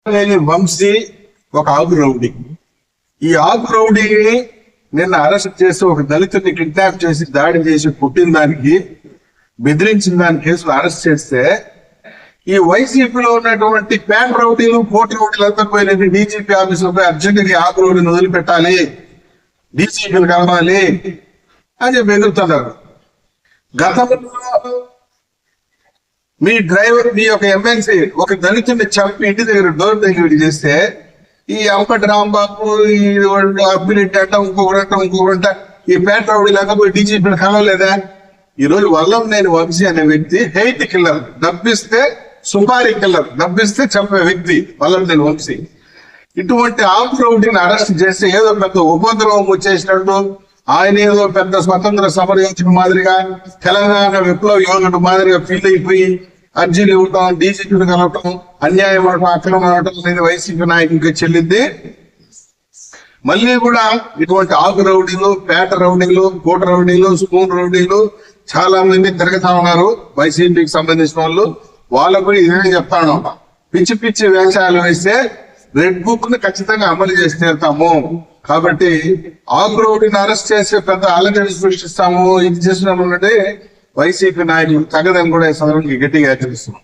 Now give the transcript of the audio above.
వంశీ ఒక ఆకు రౌడీ. ఈ ఆకు రౌడీని నిన్న అరెస్ట్ చేసి ఒక దళితుడిని కిడ్నాప్ చేసి దాడి చేసి పుట్టిన దానికి బెదిరించిన దాని కేసులో అరెస్ట్ చేస్తే ఈ వైసీపీలో ఉన్నటువంటి ప్యాన్ రౌడీలు కోటి రౌడీలు అంతా పోయినది డీజీపీ ఆఫీసులో పోయి అర్జెంటుగా ఆకు రౌడీని వదిలిపెట్టాలి, డీజీపీలు కలవాలి అని చెప్పి ఎదురుతున్నారు. గతంలో మీ డ్రైవర్ మీ యొక్క ఎమ్మెల్సీ ఒక దళితుడిని చంపి ఇంటి దగ్గర డోర్ దగ్గర చేస్తే ఈ అంపటి రాంబాబు ఈ అబ్బిరెడ్డి అంట ఇంకొకరంట ఈ పేట రౌడీలాగా పోయి డీజీపీని కలవలేదా? ఈ రోజు వల్లంనేని వంశీ అనే వ్యక్తి హెయిట్ కిల్లర్, డబ్బిస్తే సుపారీ కిల్లర్, డబ్బిస్తే చంపే వ్యక్తి వల్లంనేని వంశీ. ఇటువంటి ఆఫ్ రౌడీని అరెస్ట్ చేస్తే ఏదో పెద్ద ఉపద్రవం వచ్చేసినట్టు, ఆయన ఏదో పెద్ద స్వతంత్ర సమరయోధుడు మాదిరిగా, తెలంగాణ విప్లవ యోధుడు మాదిరిగా ఫీల్ అయిపోయి అర్జీలు ఇవ్వటం, డీజీపీని కలవటం, అన్యాయం అవటం, అక్రమం అవటం అనేది వైసీపీ నాయకులకి చెల్లింది. మళ్ళీ కూడా ఇటువంటి ఆకు రౌడీలు, పేట రౌడీలు, కోట రౌడీలు, స్పూన్ రౌడీలు చాలా మంది తిరుగుతా ఉన్నారు వైసీపీకి సంబంధించిన వాళ్ళు. వాళ్ళకు ఇదే చెప్తాను, పిచ్చి పిచ్చి వేషాలు వేస్తే రెడ్ బుక్ ని ఖచ్చితంగా అమలు చేసి తీరుతాము. కాబట్టి ఆకు రౌడీని అరెస్ట్ చేసి పెద్ద అలజడి సృష్టిస్తాము, ఇది చేస్తున్నాము అంటే వైసీపీ నాయకులు తగదని కూడా ఈ సందర్భంగా గట్టిగా హెచ్చరిస్తున్నాం.